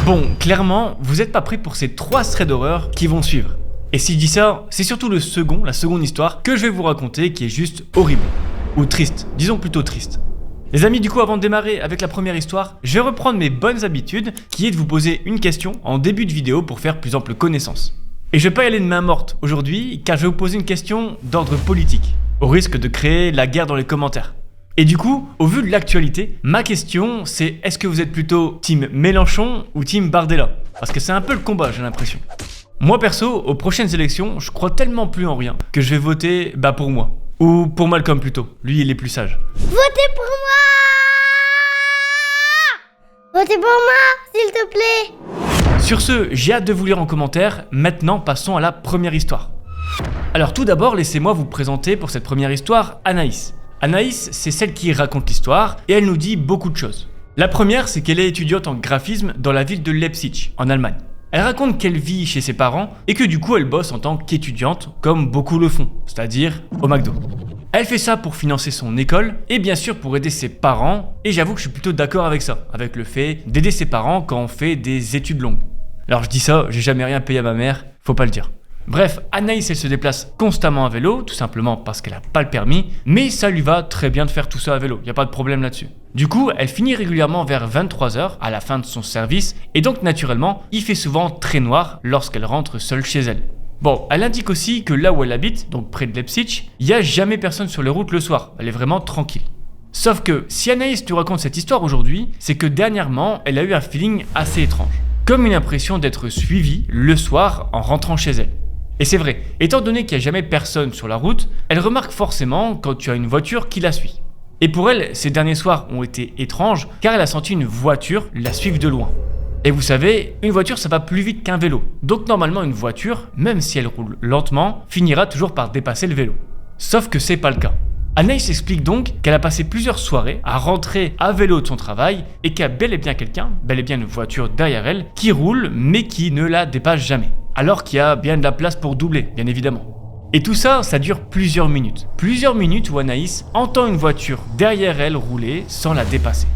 Bon, clairement, vous n'êtes pas prêts pour ces 3 threads d'horreur qui vont suivre. Et si je dis ça, c'est surtout la seconde histoire que je vais vous raconter qui est juste horrible. Ou triste, disons plutôt triste. Les amis, du coup, avant de démarrer avec la première histoire, je vais reprendre mes bonnes habitudes, qui est de vous poser une question en début de vidéo pour faire plus ample connaissance. Et je vais pas y aller de main morte aujourd'hui, car je vais vous poser une question d'ordre politique, au risque de créer la guerre dans les commentaires. Et du coup, au vu de l'actualité, ma question c'est est-ce que vous êtes plutôt team Mélenchon ou team Bardella? Parce que c'est un peu le combat, j'ai l'impression. Moi perso, aux prochaines élections, je crois tellement plus en rien que je vais voter pour moi. Ou pour Malcolm plutôt, lui il est plus sage. Votez pour moi! Votez pour moi, s'il te plaît! Sur ce, j'ai hâte de vous lire en commentaire, maintenant passons à la première histoire. Alors tout d'abord, laissez-moi vous présenter pour cette première histoire Anaïs. Anaïs, c'est celle qui raconte l'histoire et elle nous dit beaucoup de choses. La première, c'est qu'elle est étudiante en graphisme dans la ville de Leipzig, en Allemagne. Elle raconte qu'elle vit chez ses parents et que du coup elle bosse en tant qu'étudiante, comme beaucoup le font, c'est-à-dire au McDo. Elle fait ça pour financer son école et bien sûr pour aider ses parents, et j'avoue que je suis plutôt d'accord avec ça, avec le fait d'aider ses parents quand on fait des études longues. Alors je dis ça, j'ai jamais rien payé à ma mère, faut pas le dire. Bref, Anaïs elle se déplace constamment à vélo, tout simplement parce qu'elle a pas le permis, mais ça lui va très bien de faire tout ça à vélo, y a pas de problème là-dessus. Du coup, elle finit régulièrement vers 23h à la fin de son service, et donc naturellement, il fait souvent très noir lorsqu'elle rentre seule chez elle. Bon, elle indique aussi que là où elle habite, donc près de Leipzig, il y a jamais personne sur les routes le soir, elle est vraiment tranquille. Sauf que si Anaïs te raconte cette histoire aujourd'hui, c'est que dernièrement, elle a eu un feeling assez étrange, comme une impression d'être suivie le soir en rentrant chez elle. Et c'est vrai, étant donné qu'il n'y a jamais personne sur la route, elle remarque forcément quand tu as une voiture qui la suit. Et pour elle, ces derniers soirs ont été étranges car elle a senti une voiture la suivre de loin. Et vous savez, une voiture ça va plus vite qu'un vélo. Donc normalement une voiture, même si elle roule lentement, finira toujours par dépasser le vélo. Sauf que c'est pas le cas. Anaïs explique donc qu'elle a passé plusieurs soirées à rentrer à vélo de son travail et qu'il y a bel et bien une voiture derrière elle qui roule mais qui ne la dépasse jamais. Alors qu'il y a bien de la place pour doubler, bien évidemment. Et tout ça, ça dure plusieurs minutes. Plusieurs minutes où Anaïs entend une voiture derrière elle rouler sans la dépasser.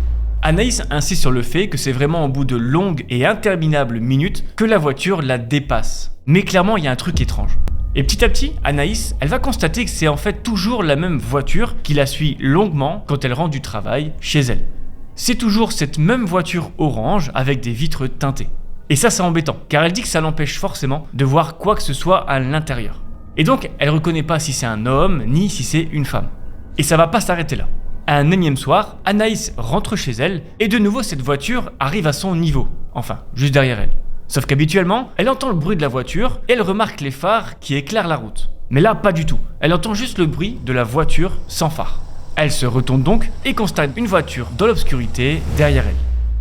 Anaïs insiste sur le fait que c'est vraiment au bout de longues et interminables minutes que la voiture la dépasse. Mais clairement, il y a un truc étrange. Et petit à petit, Anaïs, elle va constater que c'est en fait toujours la même voiture qui la suit longuement quand elle rentre du travail chez elle. C'est toujours cette même voiture orange avec des vitres teintées. Et ça c'est embêtant, car elle dit que ça l'empêche forcément de voir quoi que ce soit à l'intérieur. Et donc, elle reconnaît pas si c'est un homme, ni si c'est une femme. Et ça va pas s'arrêter là. À un énième soir, Anaïs rentre chez elle, et de nouveau cette voiture arrive à son niveau. Enfin, juste derrière elle. Sauf qu'habituellement, elle entend le bruit de la voiture, et elle remarque les phares qui éclairent la route. Mais là, pas du tout. Elle entend juste le bruit de la voiture sans phare. Elle se retourne donc, et constate une voiture dans l'obscurité derrière elle.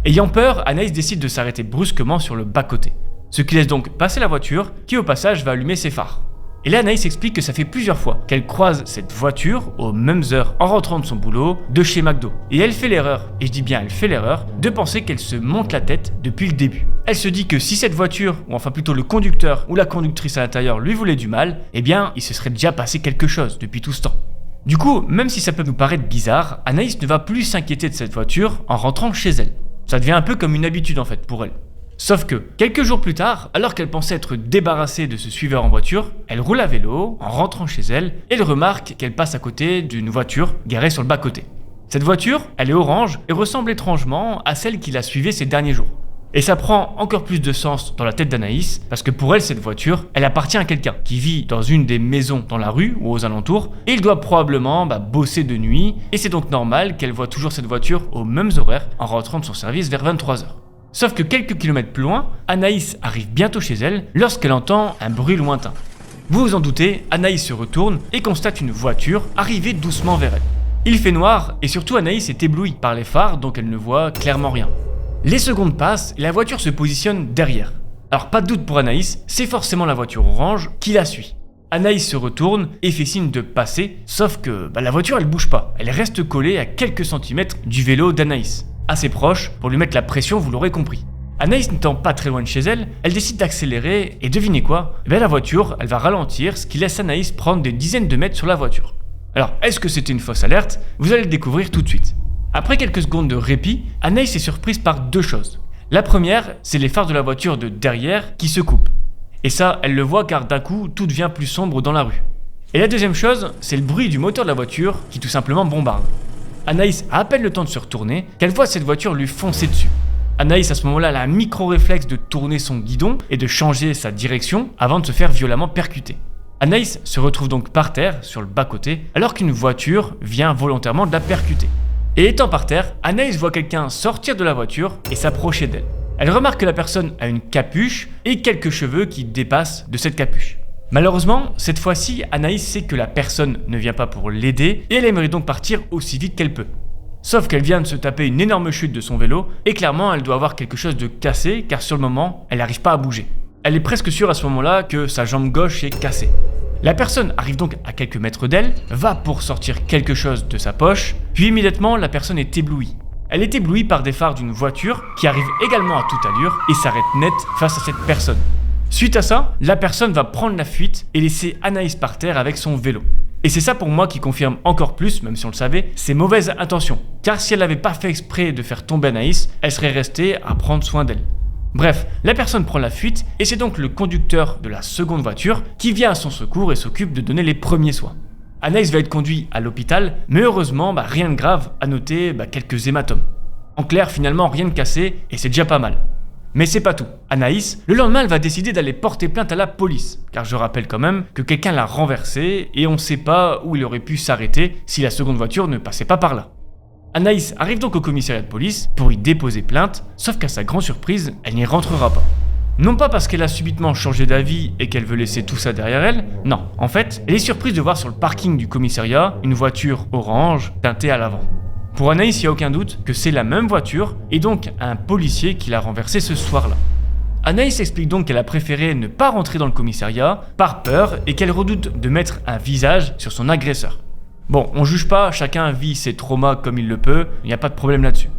Ayant peur, Anaïs décide de s'arrêter brusquement sur le bas-côté. Ce qui laisse donc passer la voiture, qui au passage va allumer ses phares. Et là, Anaïs explique que ça fait plusieurs fois qu'elle croise cette voiture aux mêmes heures en rentrant de son boulot de chez McDo. Et elle fait l'erreur, et je dis bien elle fait l'erreur, de penser qu'elle se monte la tête depuis le début. Elle se dit que si cette voiture, ou enfin plutôt le conducteur ou la conductrice à l'intérieur lui voulait du mal, eh bien il se serait déjà passé quelque chose depuis tout ce temps. Du coup, même si ça peut nous paraître bizarre, Anaïs ne va plus s'inquiéter de cette voiture en rentrant chez elle. Ça devient un peu comme une habitude en fait pour elle. Sauf que, quelques jours plus tard, alors qu'elle pensait être débarrassée de ce suiveur en voiture, elle roule à vélo en rentrant chez elle et elle remarque qu'elle passe à côté d'une voiture garée sur le bas-côté. Cette voiture, elle est orange et ressemble étrangement à celle qui la suivait ces derniers jours. Et ça prend encore plus de sens dans la tête d'Anaïs, parce que pour elle, cette voiture, elle appartient à quelqu'un qui vit dans une des maisons dans la rue ou aux alentours, et il doit probablement bosser de nuit, et c'est donc normal qu'elle voit toujours cette voiture aux mêmes horaires en rentrant de son service vers 23h. Sauf que quelques kilomètres plus loin, Anaïs arrive bientôt chez elle lorsqu'elle entend un bruit lointain. Vous vous en doutez, Anaïs se retourne et constate une voiture arriver doucement vers elle. Il fait noir et surtout Anaïs est éblouie par les phares donc elle ne voit clairement rien. Les secondes passent et la voiture se positionne derrière. Alors pas de doute pour Anaïs, c'est forcément la voiture orange qui la suit. Anaïs se retourne et fait signe de passer, sauf que la voiture elle bouge pas, elle reste collée à quelques centimètres du vélo d'Anaïs. Assez proche pour lui mettre la pression, vous l'aurez compris. Anaïs n'étant pas très loin de chez elle, elle décide d'accélérer et devinez quoi ? La voiture, elle va ralentir, ce qui laisse Anaïs prendre des dizaines de mètres sur la voiture. Alors, est-ce que c'était une fausse alerte ? Vous allez le découvrir tout de suite. Après quelques secondes de répit, Anaïs est surprise par deux choses. La première, c'est les phares de la voiture de derrière qui se coupent. Et ça, elle le voit car d'un coup, tout devient plus sombre dans la rue. Et la deuxième chose, c'est le bruit du moteur de la voiture qui tout simplement bombarde. Anaïs a à peine le temps de se retourner qu'elle voit cette voiture lui foncer dessus. Anaïs, à ce moment-là, elle a un micro-réflexe de tourner son guidon et de changer sa direction avant de se faire violemment percuter. Anaïs se retrouve donc par terre, sur le bas-côté, alors qu'une voiture vient volontairement de la percuter. Et étant par terre, Anaïs voit quelqu'un sortir de la voiture et s'approcher d'elle. Elle remarque que la personne a une capuche et quelques cheveux qui dépassent de cette capuche. Malheureusement, cette fois-ci, Anaïs sait que la personne ne vient pas pour l'aider et elle aimerait donc partir aussi vite qu'elle peut. Sauf qu'elle vient de se taper une énorme chute de son vélo et clairement elle doit avoir quelque chose de cassé car sur le moment, elle n'arrive pas à bouger. Elle est presque sûre à ce moment-là que sa jambe gauche est cassée. La personne arrive donc à quelques mètres d'elle, va pour sortir quelque chose de sa poche, puis immédiatement la personne est éblouie. Elle est éblouie par des phares d'une voiture qui arrive également à toute allure et s'arrête net face à cette personne. Suite à ça, la personne va prendre la fuite et laisser Anaïs par terre avec son vélo. Et c'est ça pour moi qui confirme encore plus, même si on le savait, ses mauvaises intentions. Car si elle n'avait pas fait exprès de faire tomber Anaïs, elle serait restée à prendre soin d'elle. Bref, la personne prend la fuite et c'est donc le conducteur de la seconde voiture qui vient à son secours et s'occupe de donner les premiers soins. Anaïs va être conduit à l'hôpital, mais heureusement, rien de grave, à noter quelques hématomes. En clair, finalement, rien de cassé et c'est déjà pas mal. Mais c'est pas tout. Anaïs, le lendemain, elle va décider d'aller porter plainte à la police, car je rappelle quand même que quelqu'un l'a renversé et on sait pas où il aurait pu s'arrêter si la seconde voiture ne passait pas par là. Anaïs arrive donc au commissariat de police pour y déposer plainte, sauf qu'à sa grande surprise, elle n'y rentrera pas. Non pas parce qu'elle a subitement changé d'avis et qu'elle veut laisser tout ça derrière elle, non. En fait, elle est surprise de voir sur le parking du commissariat une voiture orange teintée à l'avant. Pour Anaïs, il n'y a aucun doute que c'est la même voiture et donc un policier qui l'a renversée ce soir-là. Anaïs explique donc qu'elle a préféré ne pas rentrer dans le commissariat par peur et qu'elle redoute de mettre un visage sur son agresseur. Bon, on juge pas, chacun vit ses traumas comme il le peut, il n'y a pas de problème là-dessus.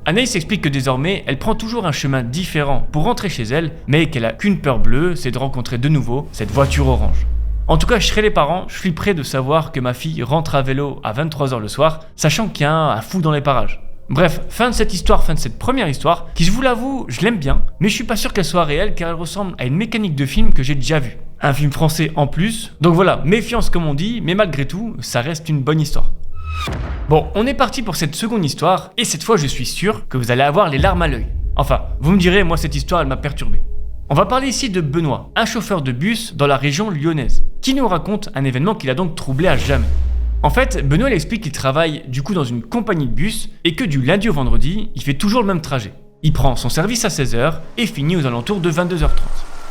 Anaïs explique que désormais, elle prend toujours un chemin différent pour rentrer chez elle, mais qu'elle a qu'une peur bleue, c'est de rencontrer de nouveau cette voiture orange. En tout cas, je serai les parents, je suis prêt de savoir que ma fille rentre à vélo à 23h le soir, sachant qu'il y a un fou dans les parages. Bref, fin de cette histoire, fin de cette première histoire, qui je vous l'avoue, je l'aime bien, mais je suis pas sûr qu'elle soit réelle car elle ressemble à une mécanique de film que j'ai déjà vue. Un film français en plus, donc voilà, méfiance comme on dit, mais malgré tout, ça reste une bonne histoire. Bon, on est parti pour cette seconde histoire, et cette fois je suis sûr que vous allez avoir les larmes à l'œil. Enfin, vous me direz, moi cette histoire elle m'a perturbé. On va parler ici de Benoît, un chauffeur de bus dans la région lyonnaise, qui nous raconte un événement qui l'a donc troublé à jamais. En fait, Benoît il explique qu'il travaille du coup dans une compagnie de bus et que du lundi au vendredi, il fait toujours le même trajet. Il prend son service à 16h et finit aux alentours de 22h30.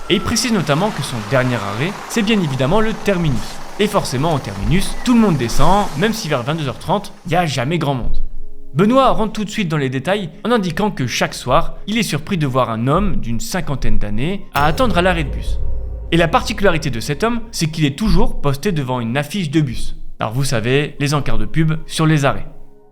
Et il précise notamment que son dernier arrêt, c'est bien évidemment le terminus. Et forcément au terminus, tout le monde descend, même si vers 22h30, il n'y a jamais grand monde. Benoît rentre tout de suite dans les détails en indiquant que chaque soir, il est surpris de voir un homme d'une cinquantaine d'années à attendre à l'arrêt de bus. Et la particularité de cet homme, c'est qu'il est toujours posté devant une affiche de bus. Alors vous savez, les encarts de pub sur les arrêts.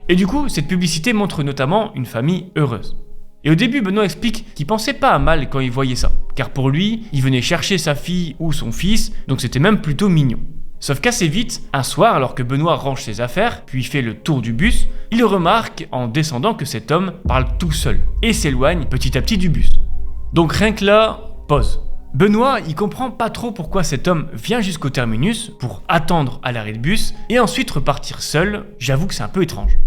Et du coup, cette publicité montre notamment une famille heureuse. Et au début, Benoît explique qu'il pensait pas à mal quand il voyait ça, car pour lui, il venait chercher sa fille ou son fils, donc c'était même plutôt mignon. Sauf qu'assez vite, un soir, alors que Benoît range ses affaires, puis fait le tour du bus, il remarque en descendant que cet homme parle tout seul et s'éloigne petit à petit du bus. Donc rien que là, pause. Benoît, il comprend pas trop pourquoi cet homme vient jusqu'au terminus pour attendre à l'arrêt de bus et ensuite repartir seul, j'avoue que c'est un peu étrange.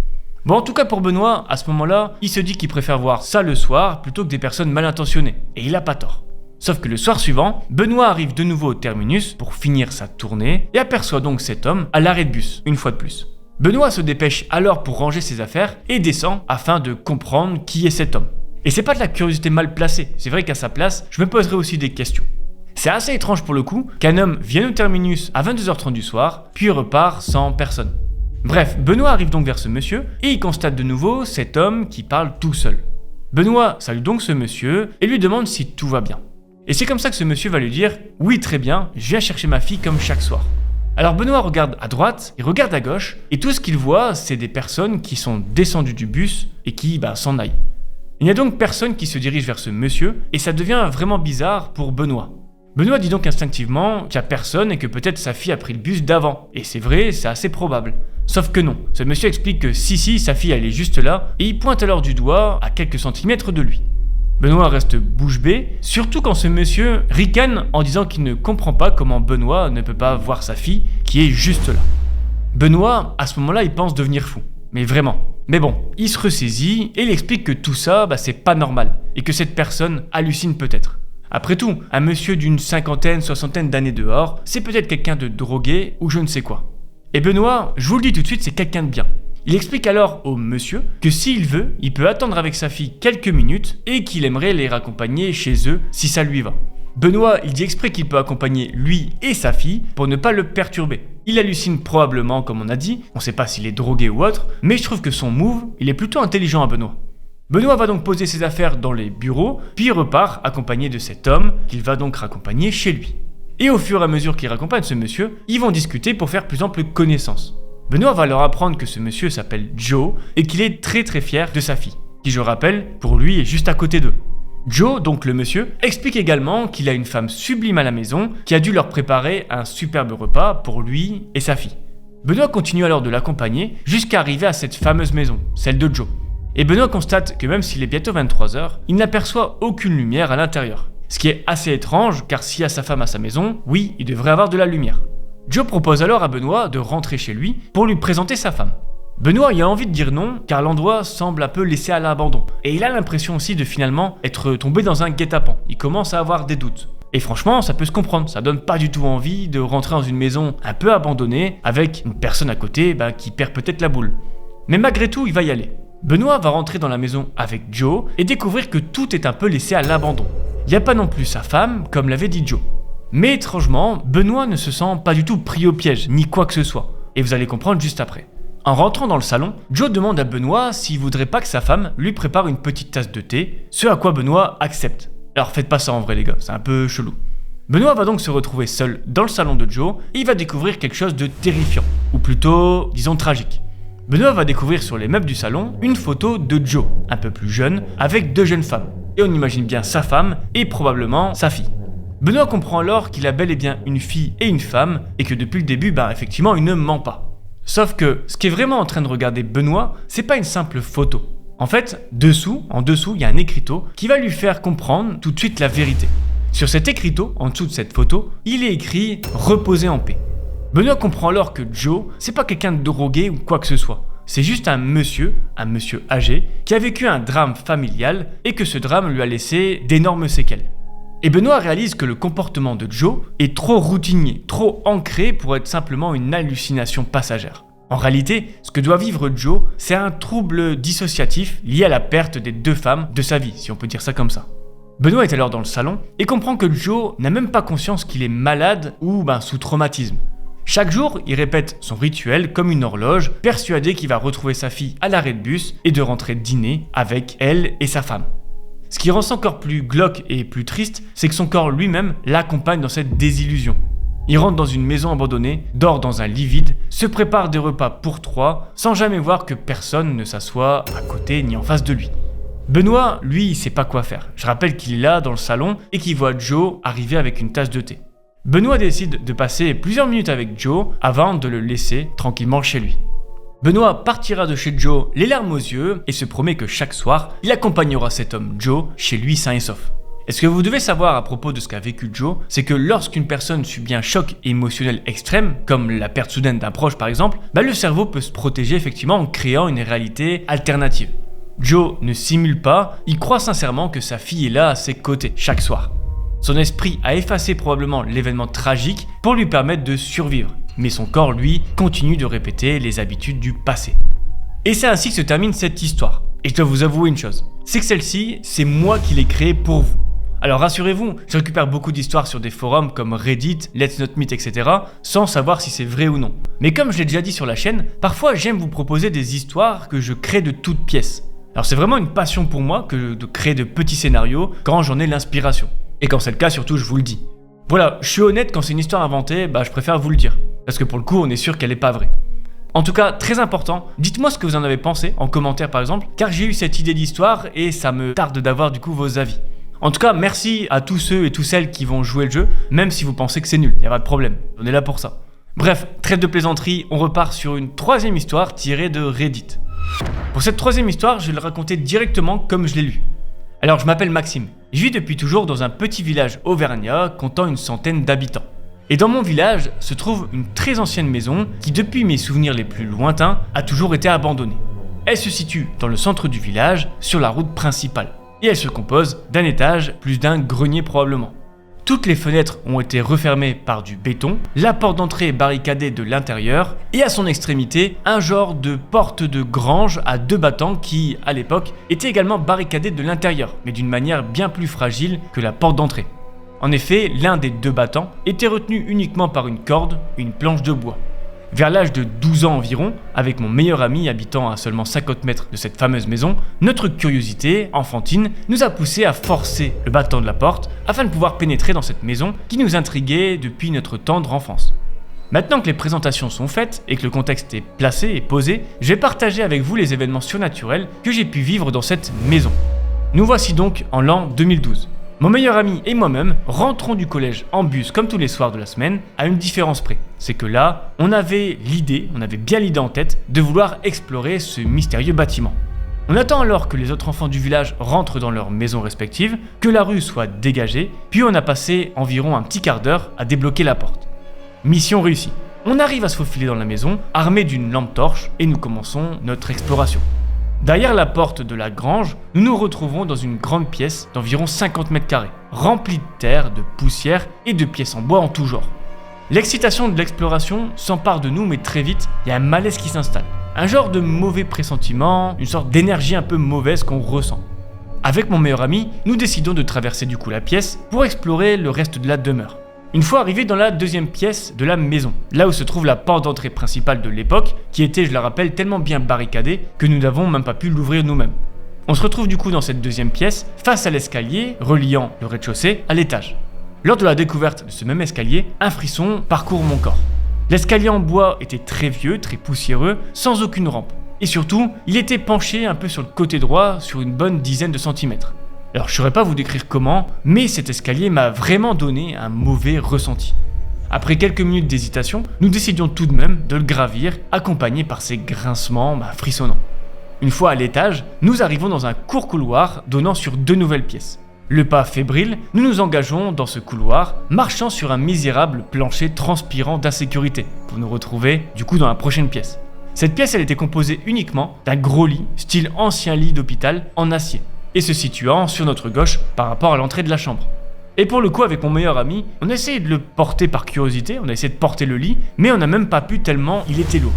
Bon, en tout cas pour Benoît, à ce moment-là, il se dit qu'il préfère voir ça le soir plutôt que des personnes mal intentionnées, et il a pas tort. Sauf que le soir suivant, Benoît arrive de nouveau au terminus pour finir sa tournée et aperçoit donc cet homme à l'arrêt de bus, une fois de plus. Benoît se dépêche alors pour ranger ses affaires et descend afin de comprendre qui est cet homme. Et c'est pas de la curiosité mal placée, c'est vrai qu'à sa place, je me poserais aussi des questions. C'est assez étrange pour le coup qu'un homme vienne au terminus à 22h30 du soir, puis repart sans personne. Bref, Benoît arrive donc vers ce monsieur et il constate de nouveau cet homme qui parle tout seul. Benoît salue donc ce monsieur et lui demande si tout va bien. Et c'est comme ça que ce monsieur va lui dire « Oui, très bien, je viens chercher ma fille comme chaque soir ». Alors Benoît regarde à droite, il regarde à gauche, et tout ce qu'il voit, c'est des personnes qui sont descendues du bus et qui s'en aillent. Il n'y a donc personne qui se dirige vers ce monsieur, et ça devient vraiment bizarre pour Benoît. Benoît dit donc instinctivement qu'il n'y a personne et que peut-être sa fille a pris le bus d'avant, et c'est vrai, c'est assez probable. Sauf que non, ce monsieur explique que si, sa fille elle est juste là, et il pointe alors du doigt à quelques centimètres de lui. Benoît reste bouche bée, surtout quand ce monsieur ricane en disant qu'il ne comprend pas comment Benoît ne peut pas voir sa fille qui est juste là. Benoît, à ce moment-là, il pense devenir fou. Mais vraiment. Mais bon, il se ressaisit et il explique que tout ça, c'est pas normal et que cette personne hallucine peut-être. Après tout, un monsieur d'une cinquantaine, soixantaine d'années dehors, c'est peut-être quelqu'un de drogué ou je ne sais quoi. Et Benoît, je vous le dis tout de suite, c'est quelqu'un de bien. Il explique alors au monsieur que s'il veut, il peut attendre avec sa fille quelques minutes et qu'il aimerait les raccompagner chez eux si ça lui va. Benoît, il dit exprès qu'il peut accompagner lui et sa fille pour ne pas le perturber. Il hallucine probablement, comme on a dit, on sait pas s'il est drogué ou autre, mais je trouve que son move, il est plutôt intelligent à Benoît. Benoît va donc poser ses affaires dans les bureaux, puis il repart accompagné de cet homme qu'il va donc raccompagner chez lui. Et au fur et à mesure qu'il raccompagne ce monsieur, ils vont discuter pour faire plus ample connaissance. Benoît va leur apprendre que ce monsieur s'appelle Joe et qu'il est très fier de sa fille, qui je rappelle, pour lui est juste à côté d'eux. Joe, donc le monsieur, explique également qu'il a une femme sublime à la maison qui a dû leur préparer un superbe repas pour lui et sa fille. Benoît continue alors de l'accompagner jusqu'à arriver à cette fameuse maison, celle de Joe. Et Benoît constate que même s'il est bientôt 23h, il n'aperçoit aucune lumière à l'intérieur. Ce qui est assez étrange car s'il y a sa femme à sa maison, oui, il devrait avoir de la lumière. Joe propose alors à Benoît de rentrer chez lui pour lui présenter sa femme. Benoît il a envie de dire non car l'endroit semble un peu laissé à l'abandon. Et il a l'impression aussi de finalement être tombé dans un guet-apens. Il commence à avoir des doutes. Et franchement, ça peut se comprendre, ça donne pas du tout envie de rentrer dans une maison un peu abandonnée avec une personne à côté qui perd peut-être la boule. Mais malgré tout, il va y aller. Benoît va rentrer dans la maison avec Joe et découvrir que tout est un peu laissé à l'abandon. Il n'y a pas non plus sa femme, comme l'avait dit Joe. Mais étrangement, Benoît ne se sent pas du tout pris au piège, ni quoi que ce soit. Et vous allez comprendre juste après. En rentrant dans le salon, Joe demande à Benoît s'il voudrait pas que sa femme lui prépare une petite tasse de thé, ce à quoi Benoît accepte. Alors faites pas ça en vrai les gars, c'est un peu chelou. Benoît va donc se retrouver seul dans le salon de Joe et il va découvrir quelque chose de terrifiant, ou plutôt, disons tragique. Benoît va découvrir sur les meubles du salon une photo de Joe, un peu plus jeune, avec deux jeunes femmes. Et on imagine bien sa femme et probablement sa fille. Benoît comprend alors qu'il a bel et bien une fille et une femme et que depuis le début, effectivement, il ne ment pas. Sauf que ce qui est vraiment en train de regarder Benoît, c'est pas une simple photo. En fait, en dessous, il y a un écriteau qui va lui faire comprendre tout de suite la vérité. Sur cet écriteau, en dessous de cette photo, il est écrit « Reposez en paix ». Benoît comprend alors que Joe, c'est pas quelqu'un de drogué ou quoi que ce soit. C'est juste un monsieur âgé, qui a vécu un drame familial et que ce drame lui a laissé d'énormes séquelles. Et Benoît réalise que le comportement de Joe est trop routinier, trop ancré pour être simplement une hallucination passagère. En réalité, ce que doit vivre Joe, c'est un trouble dissociatif lié à la perte des deux femmes de sa vie, si on peut dire ça comme ça. Benoît est alors dans le salon et comprend que Joe n'a même pas conscience qu'il est malade ou sous traumatisme. Chaque jour, il répète son rituel comme une horloge, persuadé qu'il va retrouver sa fille à l'arrêt de bus et de rentrer dîner avec elle et sa femme. Ce qui rend ça encore plus glauque et plus triste, c'est que son corps lui-même l'accompagne dans cette désillusion. Il rentre dans une maison abandonnée, dort dans un lit vide, se prépare des repas pour trois, sans jamais voir que personne ne s'assoit à côté ni en face de lui. Benoît, lui, il sait pas quoi faire. Je rappelle qu'il est là dans le salon et qu'il voit Joe arriver avec une tasse de thé. Benoît décide de passer plusieurs minutes avec Joe avant de le laisser tranquillement chez lui. Benoît partira de chez Joe les larmes aux yeux et se promet que chaque soir, il accompagnera cet homme Joe chez lui sain et sauf. Et ce que vous devez savoir à propos de ce qu'a vécu Joe, c'est que lorsqu'une personne subit un choc émotionnel extrême, comme la perte soudaine d'un proche par exemple, le cerveau peut se protéger effectivement en créant une réalité alternative. Joe ne simule pas, il croit sincèrement que sa fille est là à ses côtés chaque soir. Son esprit a effacé probablement l'événement tragique pour lui permettre de survivre. Mais son corps, lui, continue de répéter les habitudes du passé. Et c'est ainsi que se termine cette histoire. Et je dois vous avouer une chose, c'est que celle-ci, c'est moi qui l'ai créée pour vous. Alors rassurez-vous, je récupère beaucoup d'histoires sur des forums comme Reddit, Let's Not Meet, etc. sans savoir si c'est vrai ou non. Mais comme je l'ai déjà dit sur la chaîne, parfois j'aime vous proposer des histoires que je crée de toutes pièces. Alors c'est vraiment une passion pour moi que de créer de petits scénarios quand j'en ai l'inspiration. Et quand c'est le cas, surtout, je vous le dis. Voilà, je suis honnête, quand c'est une histoire inventée, je préfère vous le dire. Parce que pour le coup, on est sûr qu'elle n'est pas vraie. En tout cas, très important, dites-moi ce que vous en avez pensé, en commentaire par exemple, car j'ai eu cette idée d'histoire et ça me tarde d'avoir du coup vos avis. En tout cas, merci à tous ceux et toutes celles qui vont jouer le jeu, même si vous pensez que c'est nul, il n'y a pas de problème, on est là pour ça. Bref, trêve de plaisanterie, on repart sur une troisième histoire tirée de Reddit. Pour cette troisième histoire, je vais le raconter directement comme je l'ai lu. Alors je m'appelle Maxime, je vis depuis toujours dans un petit village auvergnat comptant une centaine d'habitants. Et dans mon village se trouve une très ancienne maison qui depuis mes souvenirs les plus lointains a toujours été abandonnée. Elle se situe dans le centre du village, sur la route principale. Et elle se compose d'un étage plus d'un grenier probablement. Toutes les fenêtres ont été refermées par du béton, la porte d'entrée est barricadée de l'intérieur et à son extrémité, un genre de porte de grange à 2 battants qui, à l'époque, était également barricadée de l'intérieur, mais d'une manière bien plus fragile que la porte d'entrée. En effet, l'un des 2 battants était retenu uniquement par une corde et une planche de bois. Vers l'âge de 12 ans environ, avec mon meilleur ami habitant à seulement 50 mètres de cette fameuse maison, notre curiosité enfantine nous a poussé à forcer le battant de la porte afin de pouvoir pénétrer dans cette maison qui nous intriguait depuis notre tendre enfance. Maintenant que les présentations sont faites et que le contexte est placé et posé, je vais partager avec vous les événements surnaturels que j'ai pu vivre dans cette maison. Nous voici donc en l'an 2012. Mon meilleur ami et moi-même rentrons du collège en bus comme tous les soirs de la semaine, à une différence près. C'est que là, on avait bien l'idée en tête de vouloir explorer ce mystérieux bâtiment. On attend alors que les autres enfants du village rentrent dans leurs maisons respectives, que la rue soit dégagée, puis on a passé environ un petit quart d'heure à débloquer la porte. Mission réussie. On arrive à se faufiler dans la maison, armé d'une lampe torche, et nous commençons notre exploration. Derrière la porte de la grange, nous nous retrouvons dans une grande pièce d'environ 50 mètres carrés, remplie de terre, de poussière et de pièces en bois en tout genre. L'excitation de l'exploration s'empare de nous, mais très vite, il y a un malaise qui s'installe. Un genre de mauvais pressentiment, une sorte d'énergie un peu mauvaise qu'on ressent. Avec mon meilleur ami, nous décidons de traverser du coup la pièce pour explorer le reste de la demeure. Une fois arrivés dans la deuxième pièce de la maison, là où se trouve la porte d'entrée principale de l'époque, qui était, je le rappelle, tellement bien barricadée que nous n'avons même pas pu l'ouvrir nous-mêmes. On se retrouve du coup dans cette deuxième pièce, face à l'escalier reliant le rez-de-chaussée à l'étage. Lors de la découverte de ce même escalier, un frisson parcourt mon corps. L'escalier en bois était très vieux, très poussiéreux, sans aucune rampe. Et surtout, il était penché un peu sur le côté droit, sur une bonne dizaine de centimètres. Alors je ne saurais pas vous décrire comment, mais cet escalier m'a vraiment donné un mauvais ressenti. Après quelques minutes d'hésitation, nous décidions tout de même de le gravir, accompagné par ces grincements frissonnants. Une fois à l'étage, nous arrivons dans un court couloir donnant sur 2 nouvelles pièces. Le pas fébrile, nous nous engageons dans ce couloir, marchant sur un misérable plancher transpirant d'insécurité, pour nous retrouver du coup dans la prochaine pièce. Cette pièce, elle était composée uniquement d'un gros lit, style ancien lit d'hôpital en acier, et se situant sur notre gauche par rapport à l'entrée de la chambre. Et pour le coup, avec mon meilleur ami, on a essayé de le porter par curiosité, on a essayé de porter le lit, mais on n'a même pas pu tellement il était lourd.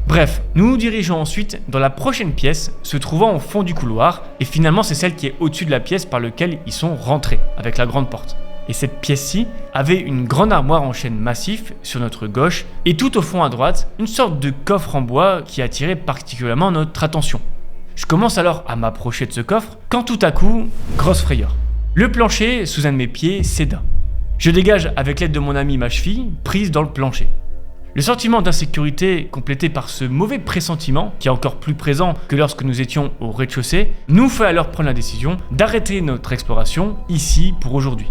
Bref, nous nous dirigeons ensuite dans la prochaine pièce, se trouvant au fond du couloir, et finalement c'est celle qui est au-dessus de la pièce par laquelle ils sont rentrés, avec la grande porte. Et cette pièce-ci avait une grande armoire en chêne massif sur notre gauche, et tout au fond à droite, une sorte de coffre en bois qui attirait particulièrement notre attention. Je commence alors à m'approcher de ce coffre, quand tout à coup, grosse frayeur. Le plancher, sous un de mes pieds, céda. Je dégage avec l'aide de mon ami ma cheville, prise dans le plancher. Le sentiment d'insécurité, complété par ce mauvais pressentiment, qui est encore plus présent que lorsque nous étions au rez-de-chaussée, nous fait alors prendre la décision d'arrêter notre exploration ici pour aujourd'hui.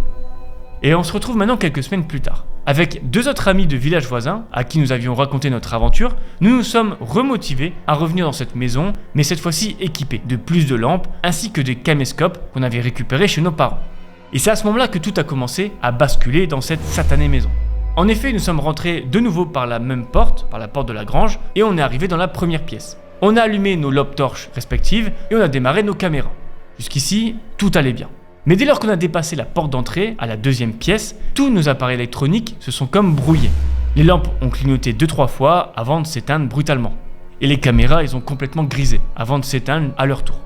Et on se retrouve maintenant quelques semaines plus tard. Avec 2 autres amis de villages voisins, à qui nous avions raconté notre aventure, nous nous sommes remotivés à revenir dans cette maison, mais cette fois-ci équipés de plus de lampes, ainsi que des caméscopes qu'on avait récupérés chez nos parents. Et c'est à ce moment-là que tout a commencé à basculer dans cette satanée maison. En effet, nous sommes rentrés de nouveau par la même porte, par la porte de la grange, et on est arrivé dans la première pièce. On a allumé nos lampes torches respectives et on a démarré nos caméras. Jusqu'ici, tout allait bien. Mais dès lors qu'on a dépassé la porte d'entrée à la deuxième pièce, tous nos appareils électroniques se sont comme brouillés. Les lampes ont clignoté 2-3 fois avant de s'éteindre brutalement. Et les caméras, elles ont complètement grisé avant de s'éteindre à leur tour.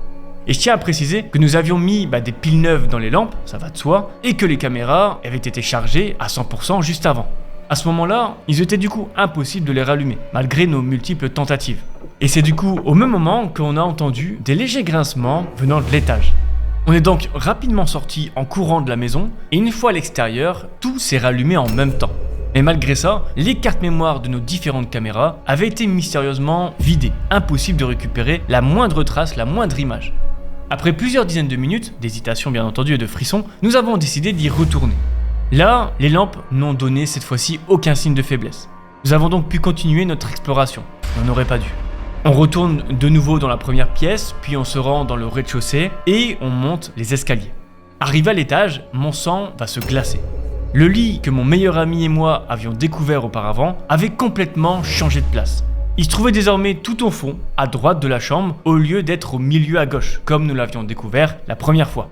Et je tiens à préciser que nous avions mis des piles neuves dans les lampes, ça va de soi, et que les caméras avaient été chargées à 100% juste avant. À ce moment-là, il était du coup impossible de les rallumer, malgré nos multiples tentatives. Et c'est du coup au même moment qu'on a entendu des légers grincements venant de l'étage. On est donc rapidement sortis en courant de la maison, et une fois à l'extérieur, tout s'est rallumé en même temps. Mais malgré ça, les cartes mémoire de nos différentes caméras avaient été mystérieusement vidées, impossible de récupérer la moindre trace, la moindre image. Après plusieurs dizaines de minutes, d'hésitation bien entendu et de frissons, nous avons décidé d'y retourner. Là, les lampes n'ont donné cette fois-ci aucun signe de faiblesse. Nous avons donc pu continuer notre exploration. On n'aurait pas dû. On retourne de nouveau dans la première pièce, puis on se rend dans le rez-de-chaussée et on monte les escaliers. Arrivé à l'étage, mon sang va se glacer. Le lit que mon meilleur ami et moi avions découvert auparavant avait complètement changé de place. Il se trouvait désormais tout au fond, à droite de la chambre, au lieu d'être au milieu à gauche, comme nous l'avions découvert la première fois.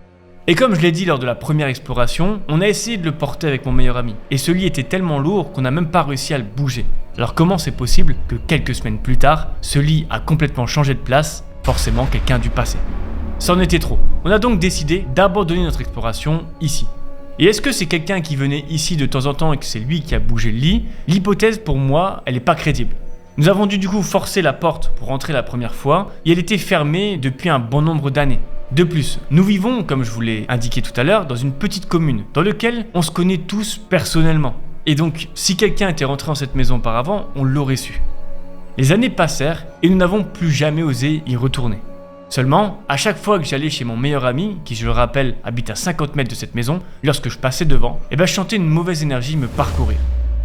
Et comme je l'ai dit lors de la première exploration, on a essayé de le porter avec mon meilleur ami. Et ce lit était tellement lourd qu'on n'a même pas réussi à le bouger. Alors comment c'est possible que quelques semaines plus tard, ce lit a complètement changé de place, forcément quelqu'un a dû passer. Ça en était trop. On a donc décidé d'abandonner notre exploration ici. Et est-ce que c'est quelqu'un qui venait ici de temps en temps et que c'est lui qui a bougé le lit? L'hypothèse pour moi, elle n'est pas crédible. Nous avons dû du coup forcer la porte pour rentrer la première fois et elle était fermée depuis un bon nombre d'années. De plus, nous vivons, comme je vous l'ai indiqué tout à l'heure, dans une petite commune dans laquelle on se connaît tous personnellement. Et donc, si quelqu'un était rentré dans cette maison auparavant, on l'aurait su. Les années passèrent et nous n'avons plus jamais osé y retourner. Seulement, à chaque fois que j'allais chez mon meilleur ami, qui je le rappelle habite à 50 mètres de cette maison, lorsque je passais devant, je sentais une mauvaise énergie me parcourir.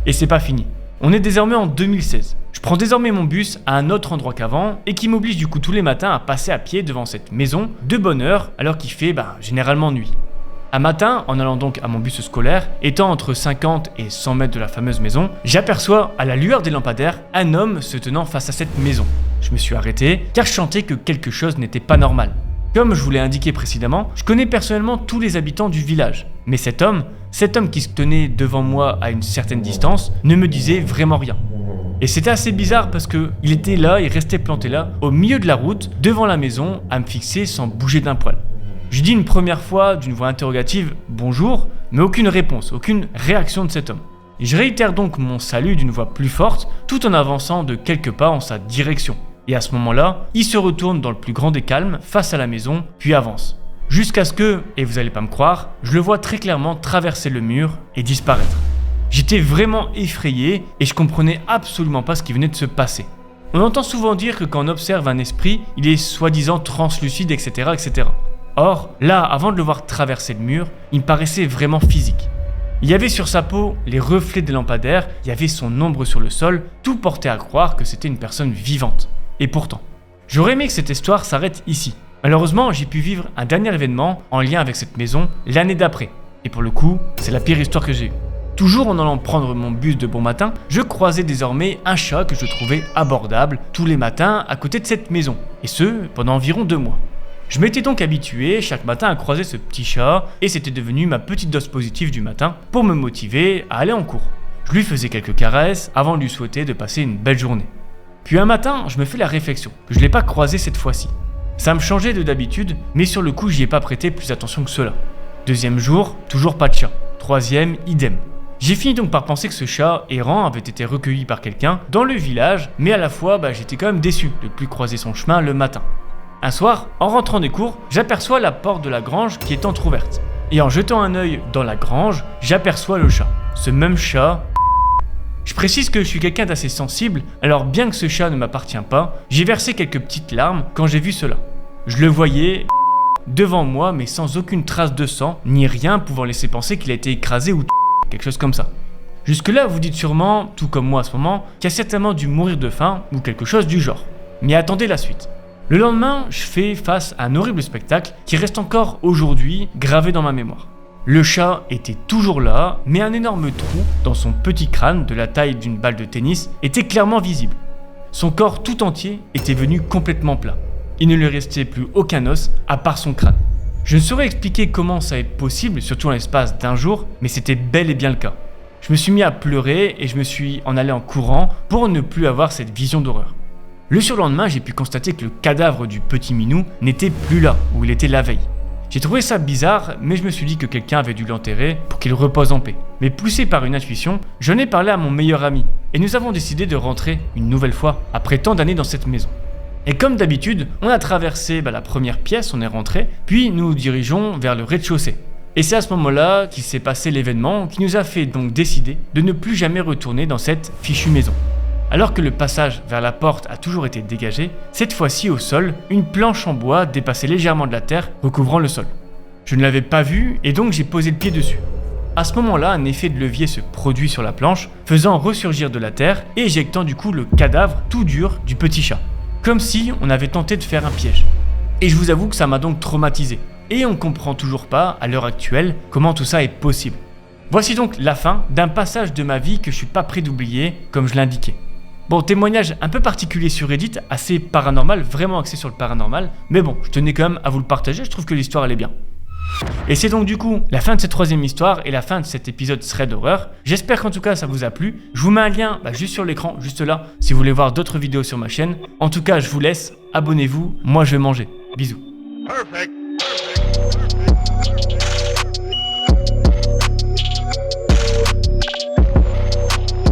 Et c'est pas fini. On est désormais en 2016. Je prends désormais mon bus à un autre endroit qu'avant et qui m'oblige du coup tous les matins à passer à pied devant cette maison de bonne heure alors qu'il fait généralement nuit. Un matin, en allant donc à mon bus scolaire, étant entre 50 et 100 mètres de la fameuse maison, j'aperçois à la lueur des lampadaires un homme se tenant face à cette maison. Je me suis arrêté car je sentais que quelque chose n'était pas normal. Comme je vous l'ai indiqué précédemment, je connais personnellement tous les habitants du village. Mais cet homme qui se tenait devant moi à une certaine distance, ne me disait vraiment rien. Et c'était assez bizarre parce que il était là, il restait planté là, au milieu de la route, devant la maison, à me fixer sans bouger d'un poil. Je dis une première fois, d'une voix interrogative, « Bonjour », mais aucune réponse, aucune réaction de cet homme. Et je réitère donc mon salut d'une voix plus forte, tout en avançant de quelques pas en sa direction. Et à ce moment-là, il se retourne dans le plus grand des calmes, face à la maison, puis avance. Jusqu'à ce que, et vous allez pas me croire, je le vois très clairement traverser le mur et disparaître. J'étais vraiment effrayé et je comprenais absolument pas ce qui venait de se passer. On entend souvent dire que quand on observe un esprit, il est soi-disant translucide, etc., etc. Or, là, avant de le voir traverser le mur, il me paraissait vraiment physique. Il y avait sur sa peau les reflets des lampadaires, il y avait son ombre sur le sol, tout portait à croire que c'était une personne vivante. Et pourtant, j'aurais aimé que cette histoire s'arrête ici. Malheureusement, j'ai pu vivre un dernier événement en lien avec cette maison l'année d'après. Et pour le coup, c'est la pire histoire que j'ai eue. Toujours en allant prendre mon bus de bon matin, je croisais désormais un chat que je trouvais abordable tous les matins à côté de cette maison. Et ce, pendant environ 2 mois. Je m'étais donc habitué chaque matin à croiser ce petit chat et c'était devenu ma petite dose positive du matin pour me motiver à aller en cours. Je lui faisais quelques caresses avant de lui souhaiter de passer une belle journée. Puis un matin, je me fais la réflexion que je ne l'ai pas croisé cette fois-ci. Ça me changeait de d'habitude, mais sur le coup, j'y ai pas prêté plus attention que cela. 2e jour, toujours pas de chat. 3e, idem. J'ai fini donc par penser que ce chat errant avait été recueilli par quelqu'un dans le village, mais à la fois, j'étais quand même déçu de ne plus croiser son chemin le matin. Un soir, en rentrant des cours, j'aperçois la porte de la grange qui est entrouverte. Et en jetant un œil dans la grange, j'aperçois le chat. Ce même chat. Je précise que je suis quelqu'un d'assez sensible, alors bien que ce chat ne m'appartient pas, j'ai versé quelques petites larmes quand j'ai vu cela. Je le voyais devant moi, mais sans aucune trace de sang, ni rien pouvant laisser penser qu'il a été écrasé ou quelque chose comme ça. Jusque-là, vous dites sûrement, tout comme moi à ce moment, qu'il a certainement dû mourir de faim ou quelque chose du genre. Mais attendez la suite. Le lendemain, je fais face à un horrible spectacle qui reste encore aujourd'hui gravé dans ma mémoire. Le chat était toujours là, mais un énorme trou dans son petit crâne de la taille d'une balle de tennis était clairement visible. Son corps tout entier était devenu complètement plat. Il ne lui restait plus aucun os à part son crâne. Je ne saurais expliquer comment ça est possible, surtout en l'espace d'1 jour, mais c'était bel et bien le cas. Je me suis mis à pleurer et je me suis en allé en courant pour ne plus avoir cette vision d'horreur. Le surlendemain, j'ai pu constater que le cadavre du petit minou n'était plus là où il était la veille. J'ai trouvé ça bizarre, mais je me suis dit que quelqu'un avait dû l'enterrer pour qu'il repose en paix. Mais poussé par une intuition, j'en ai parlé à mon meilleur ami et nous avons décidé de rentrer une nouvelle fois après tant d'années dans cette maison. Et comme d'habitude, on a traversé la première pièce, on est rentré, puis nous nous dirigeons vers le rez-de-chaussée. Et c'est à ce moment-là qu'il s'est passé l'événement qui nous a fait donc décider de ne plus jamais retourner dans cette fichue maison. Alors que le passage vers la porte a toujours été dégagé, cette fois-ci au sol, une planche en bois dépassait légèrement de la terre, recouvrant le sol. Je ne l'avais pas vue et donc j'ai posé le pied dessus. À ce moment-là, un effet de levier se produit sur la planche, faisant ressurgir de la terre et éjectant du coup le cadavre tout dur du petit chat. comme si on avait tenté de faire un piège. Et je vous avoue que ça m'a donc traumatisé. Et on comprend toujours pas, à l'heure actuelle, comment tout ça est possible. Voici donc la fin d'un passage de ma vie que je suis pas prêt d'oublier, comme je l'indiquais. Bon, témoignage un peu particulier sur Reddit, assez paranormal, vraiment axé sur le paranormal, mais bon, je tenais quand même à vous le partager, je trouve que l'histoire elle est bien. Et c'est donc du coup la fin de cette troisième histoire et la fin de cet épisode thread d'horreur. J'espère qu'en tout cas ça vous a plu. Je vous mets un lien juste sur l'écran, juste là, si vous voulez voir d'autres vidéos sur ma chaîne. En tout cas, je vous laisse, abonnez-vous, moi je vais manger. Bisous. Perfect.